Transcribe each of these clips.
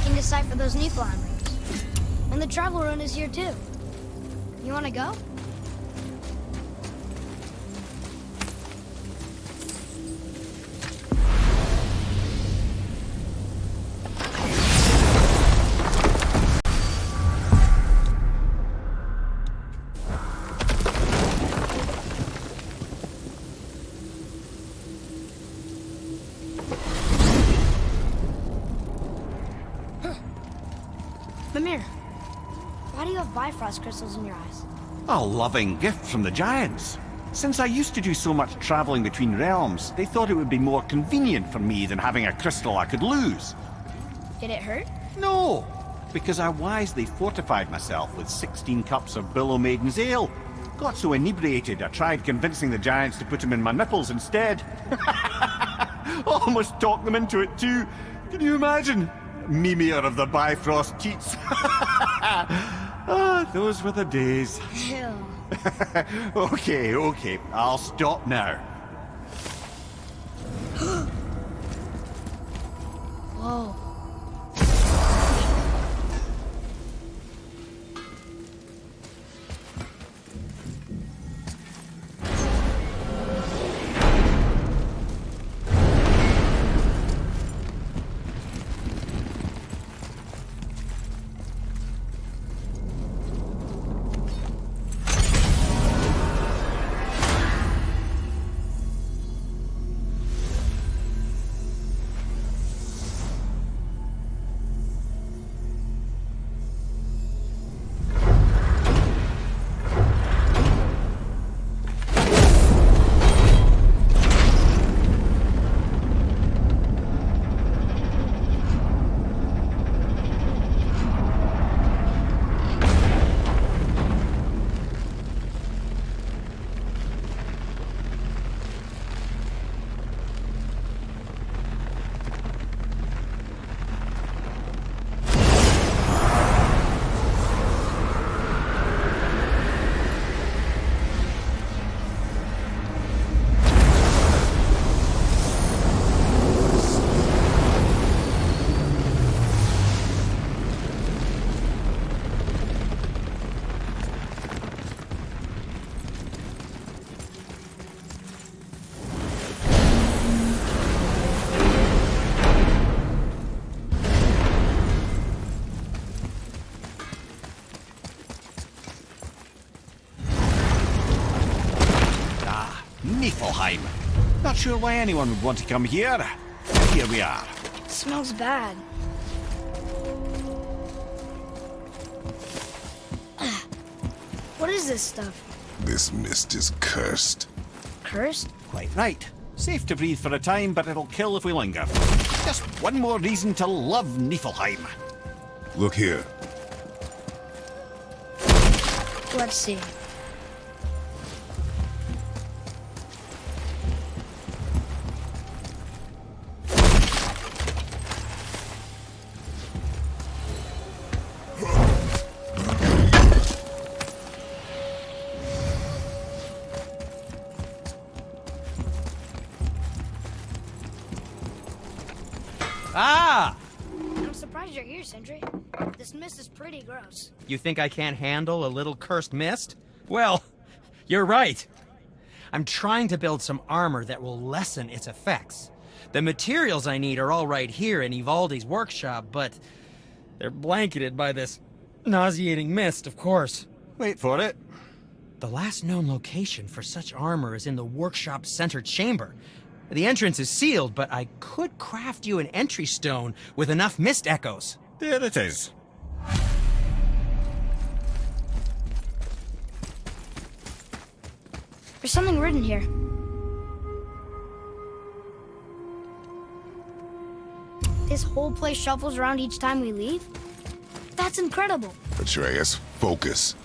can decipher those Niflheim rings. And the travel rune is here too. You wanna go? Mimir, why do you have Bifrost crystals in your eyes? A loving gift from the giants. Since I used to do so much traveling between realms, they thought it would be more convenient for me than having a crystal I could lose. Did it hurt? No, because I wisely fortified myself with 16 cups of Billow Maiden's ale. Got so inebriated, I tried convincing the giants to put them in my nipples instead. Almost talked them into it too. Can you imagine? Mimir of the Bifrost teats. Ah, those were the days. Ew. Okay, I'll stop now. Whoa. Niflheim. Not sure why anyone would want to come here. Here we are. Smells bad. What is this stuff? This mist is cursed. Cursed? Quite right. Safe to breathe for a time, but it'll kill if we linger. Just one more reason to love Niflheim. Look here. Let's see. Ah! I'm surprised you're here, Sentry. This mist is pretty gross. You think I can't handle a little cursed mist? Well, you're right. I'm trying to build some armor that will lessen its effects. The materials I need are all right here in Ivaldi's workshop, but they're blanketed by this nauseating mist, of course. Wait for it. The last known location for such armor is in the workshop's center chamber. The entrance is sealed, but I could craft you an entry stone with enough mist echoes. There it is. There's something written here. This whole place shuffles around each time we leave? That's incredible. Atreus, focus.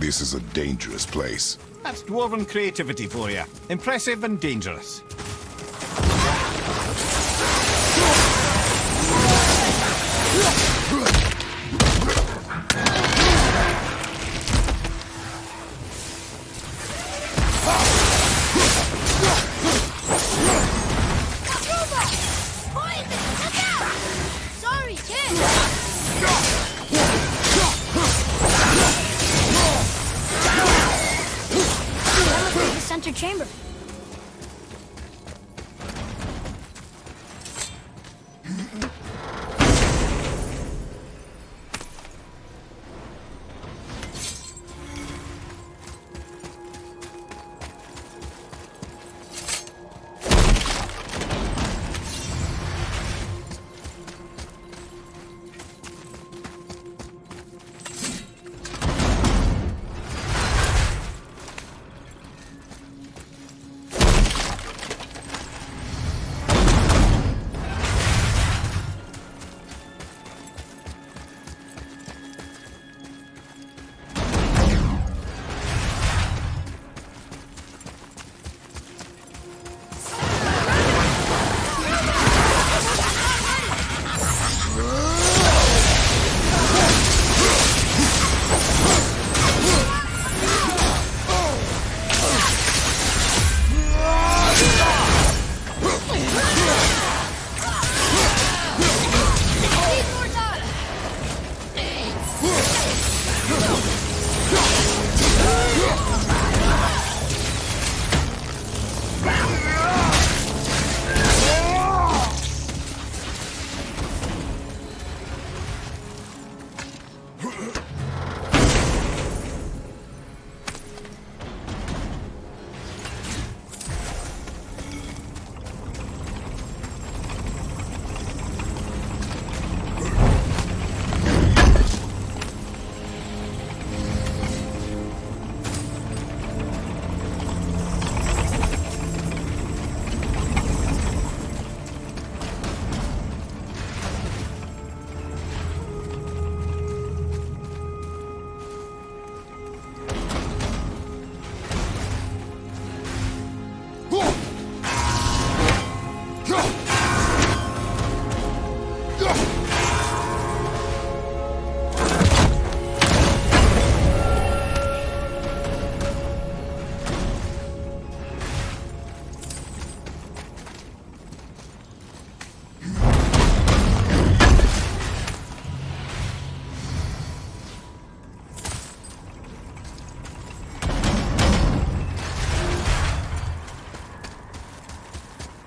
This is a dangerous place. That's dwarven creativity for you. Impressive and dangerous. Sorry, kid! center chamber.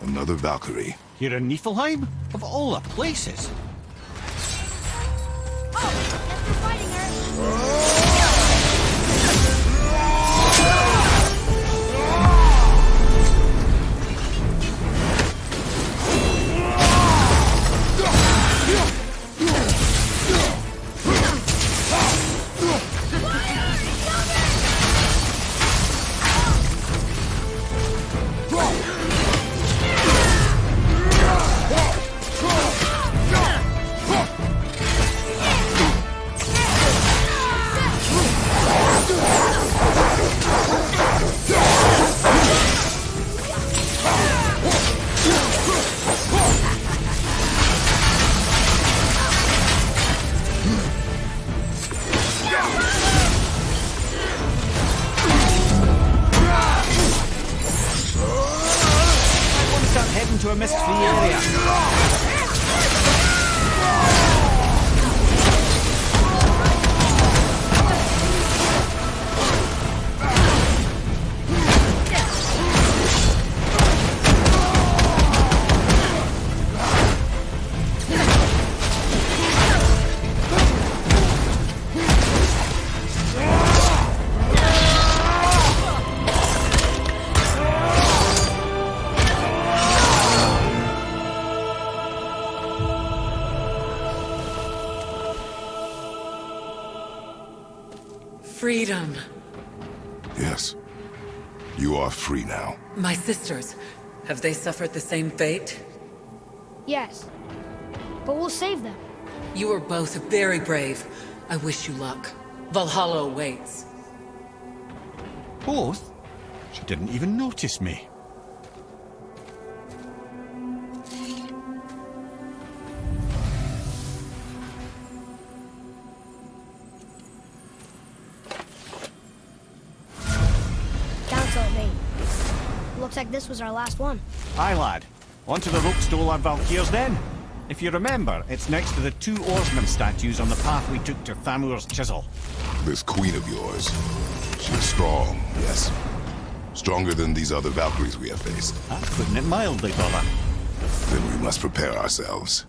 Another Valkyrie. Here in Niflheim? Of all the places. Oh, guess we're fighting her. To a mist-free area. Freedom. Yes. You are free now. My sisters, have they suffered the same fate? Yes, but we'll save them. You are both very brave. I wish you luck. Valhalla awaits. Both? She didn't even notice me. Council of 8. Looks like this was our last one. Aye, lad. Onto the rope stole our Valkyrs then. If you remember, it's next to the two oarsman statues on the path we took to Thamur's chisel. This queen of yours, she's strong, yes. Stronger than these other Valkyries we have faced. That's putting it mildly, brother. Then we must prepare ourselves.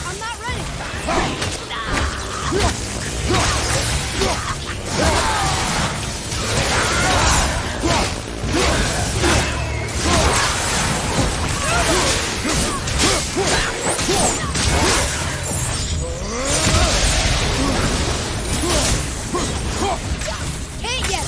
I'm not ready. Can't yet.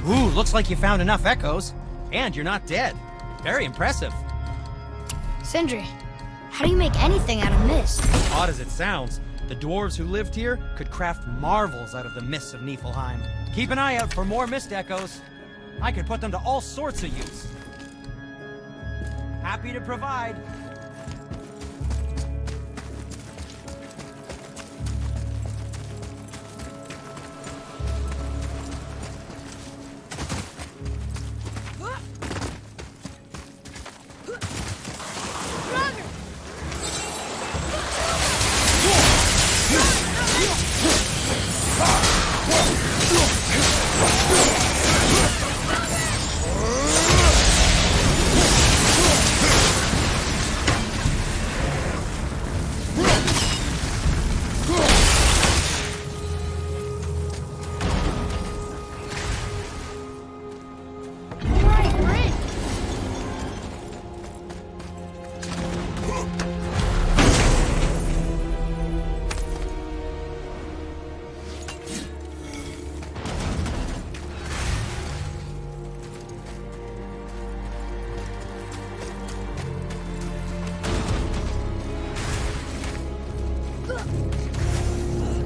Ooh, looks like you found enough echoes. And you're not dead. Very impressive. Sindri, how do you make anything out of mist? Odd as it sounds, the dwarves who lived here could craft marvels out of the mists of Niflheim. Keep an eye out for more mist echoes. I could put them to all sorts of use. Happy to provide.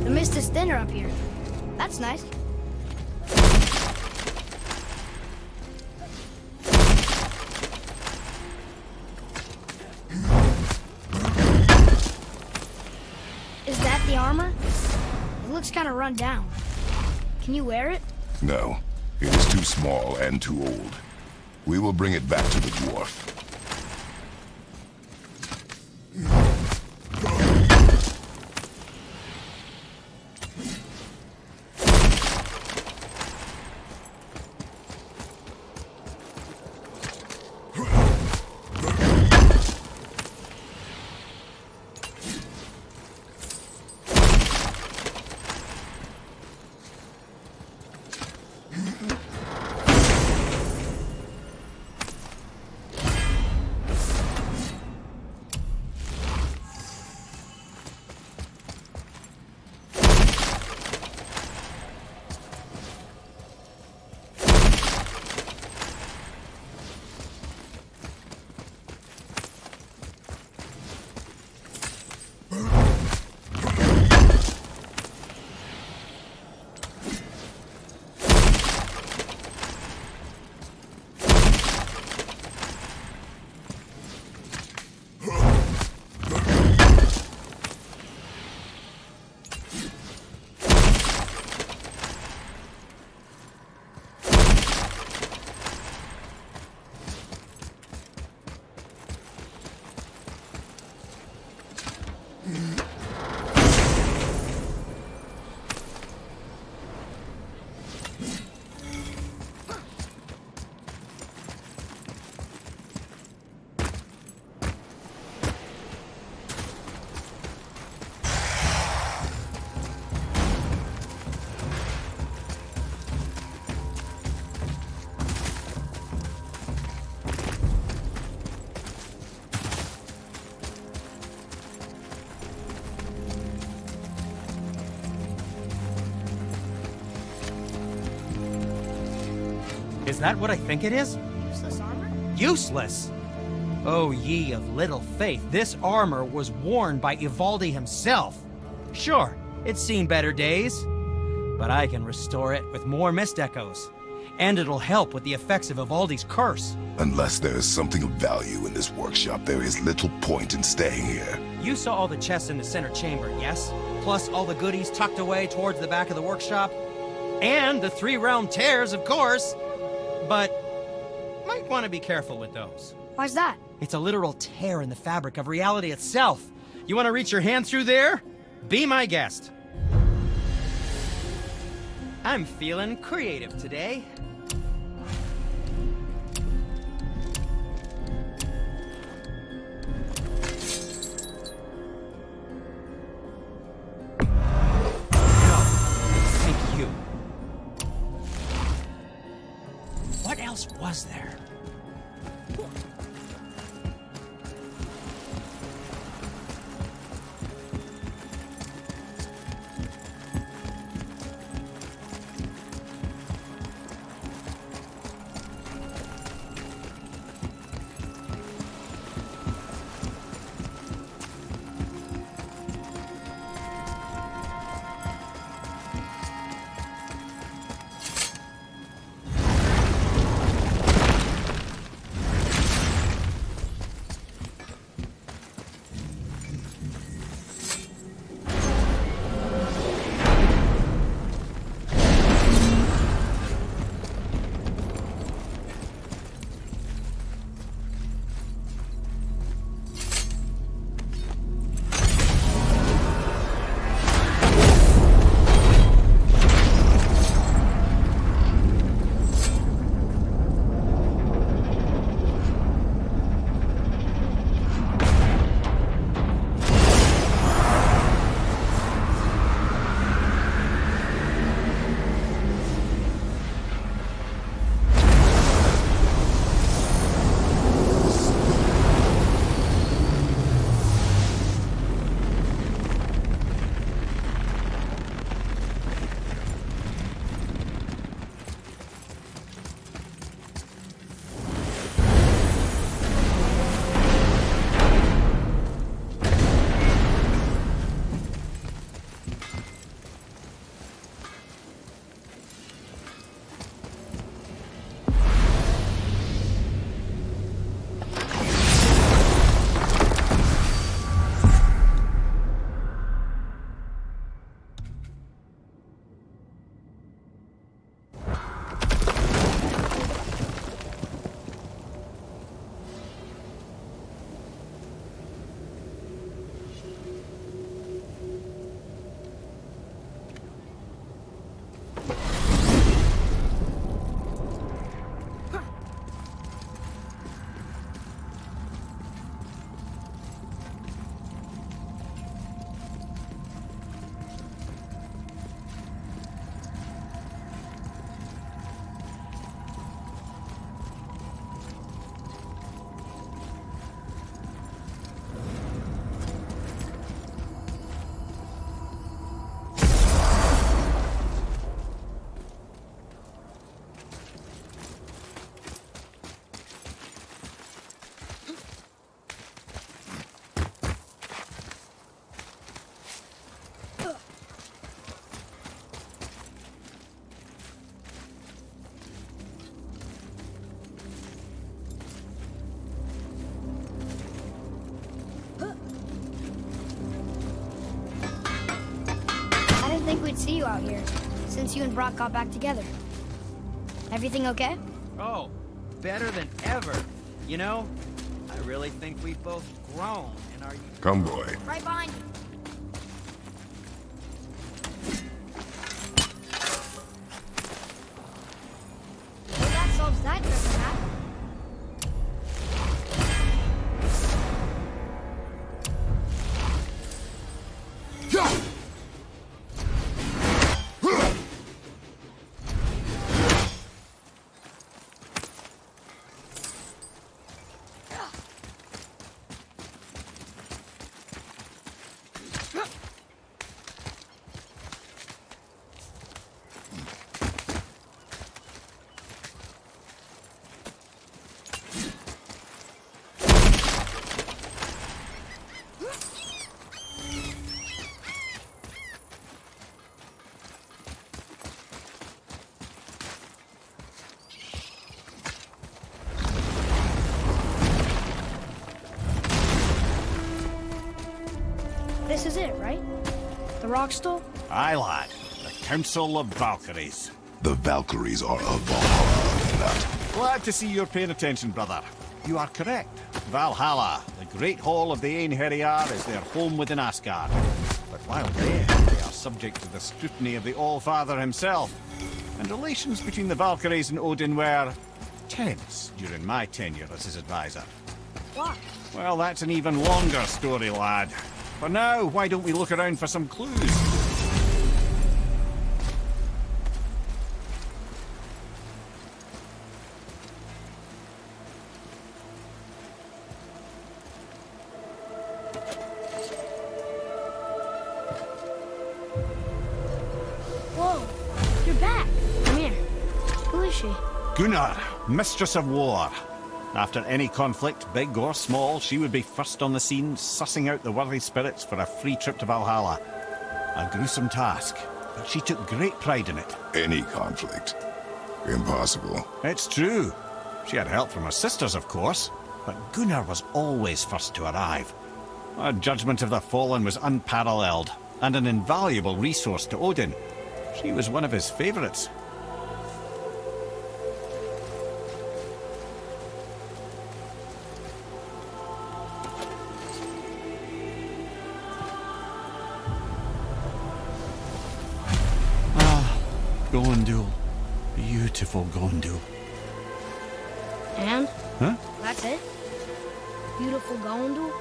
The mist is thinner up here. That's nice. Is that the armor? It looks kind of run down. Can you wear it? No, it is too small and too old. We will bring it back to the dwarf. Is that what I think it is? Useless armor? Useless! Oh, ye of little faith, this armor was worn by Ivaldi himself. Sure, it's seen better days, but I can restore it with more mist echoes. And it'll help with the effects of Ivaldi's curse. Unless there is something of value in this workshop, there is little point in staying here. You saw all the chests in the center chamber, yes? Plus all the goodies tucked away towards the back of the workshop? And the 3 round tears, of course! But might want to be careful with those. Why's that? It's a literal tear in the fabric of reality itself. You want to reach your hand through there? Be my guest. I'm feeling creative today. No, thank you. What else was there? Think we'd see you out here, since you and Brock got back together. Everything okay? Oh, better than ever. You know, I really think we've both grown in our... Come, boy. Right behind you. Well, that solves that trick, Matt. This is it, right? The rock stool? Aye, lad. The Council of Valkyries. The Valkyries are of Valhalla, not. Glad to see you're paying attention, brother. You are correct. Valhalla, the great hall of the Einherjar, is their home within Asgard. But while there, they are subject to the scrutiny of the All-Father himself. And relations between the Valkyries and Odin were tense during my tenure as his advisor. Why? Well, that's an even longer story, lad. For now, why don't we look around for some clues? Whoa, you're back. Come here. Who is she? Gunnar, Mistress of War. After any conflict, big or small, she would be first on the scene, sussing out the worthy spirits for a free trip to Valhalla. A gruesome task, but she took great pride in it. Any conflict. Impossible. It's true. She had help from her sisters, of course, but Gunnar was always first to arrive. Her judgment of the fallen was unparalleled, and an invaluable resource to Odin. She was one of his favourites. Gondul. Beautiful Gondul. And? Huh? That's it? Beautiful Gondul?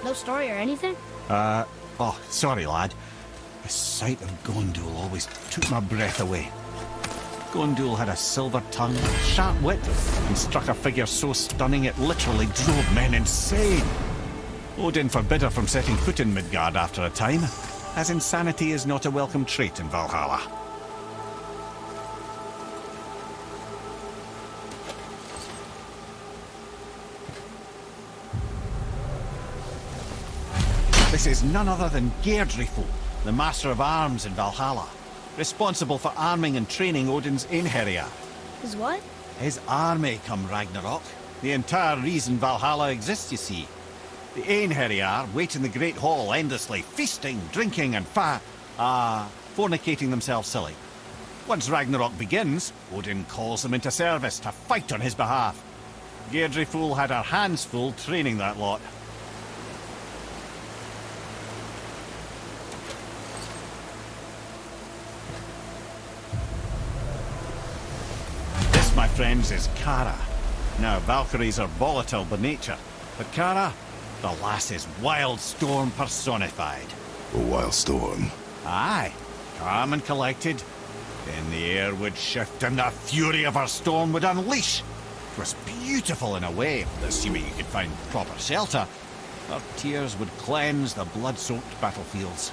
No story or anything? Oh, sorry, lad. The sight of Gondul always took my breath away. Gondul had a silver tongue, sharp wit, and struck a figure so stunning it literally drove men insane. Odin forbid her from setting foot in Midgard after a time, as insanity is not a welcome trait in Valhalla. This is none other than Geirdriful, the Master of Arms in Valhalla, responsible for arming and training Odin's Einherjar. Is what? His army come Ragnarok. The entire reason Valhalla exists, you see. The Einherjar wait in the Great Hall endlessly, feasting, drinking, and fornicating themselves silly. Once Ragnarok begins, Odin calls them into service to fight on his behalf. Geirdriful had her hands full training that lot. My friends, is Kara. Now, Valkyries are volatile by nature, but Kara, the lass is wild storm personified. A wild storm. Aye, calm and collected. Then the air would shift and the fury of her storm would unleash. It was beautiful in a way, assuming you could find proper shelter. Her tears would cleanse the blood-soaked battlefields.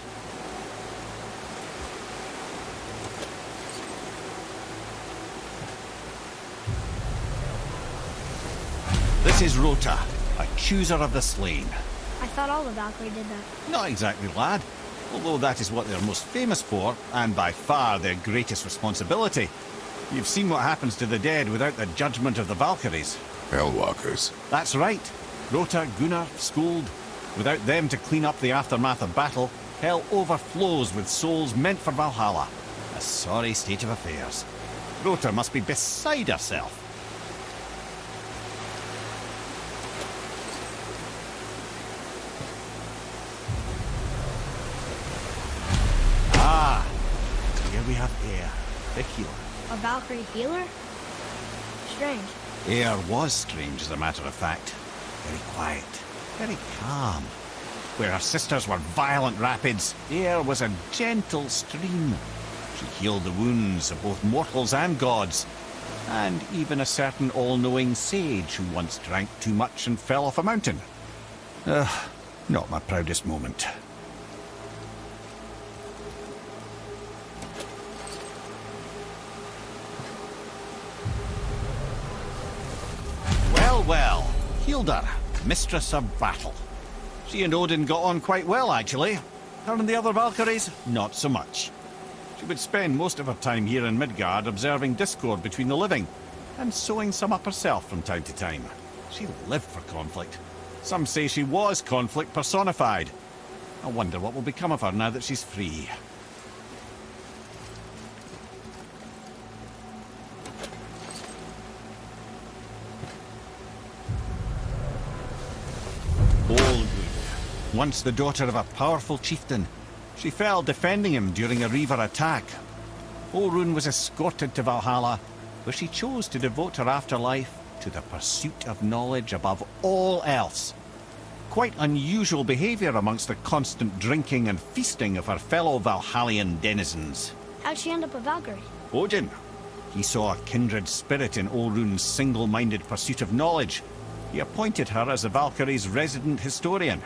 This is Rota, accuser of the slain. I thought all the Valkyrie did that. Not exactly, lad. Although that is what they're most famous for, and by far their greatest responsibility. You've seen what happens to the dead without the judgment of the Valkyries. Hellwalkers. That's right. Rota, Gunnar, Skuld. Without them to clean up the aftermath of battle, hell overflows with souls meant for Valhalla. A sorry state of affairs. Rota must be beside herself. Here we have Air, the healer. A Valkyrie healer? Strange. Air was strange, as a matter of fact. Very quiet, very calm. Where her sisters were violent rapids, Air was a gentle stream. She healed the wounds of both mortals and gods, and even a certain all-knowing sage who once drank too much and fell off a mountain. Not my proudest moment. Well, Hildar, Mistress of Battle. She and Odin got on quite well, actually. Her and the other Valkyries, not so much. She would spend most of her time here in Midgard observing discord between the living, and sewing some up herself from time to time. She lived for conflict. Some say she was conflict personified. I wonder what will become of her now that she's free. Old, once the daughter of a powerful chieftain, she fell defending him during a Reaver attack. Orun was escorted to Valhalla, where she chose to devote her afterlife to the pursuit of knowledge above all else. Quite unusual behaviour amongst the constant drinking and feasting of her fellow Valhallian denizens. How'd she end up a Valkyrie? Odin. He saw a kindred spirit in Orun's single-minded pursuit of knowledge. He appointed her as the Valkyrie's resident historian.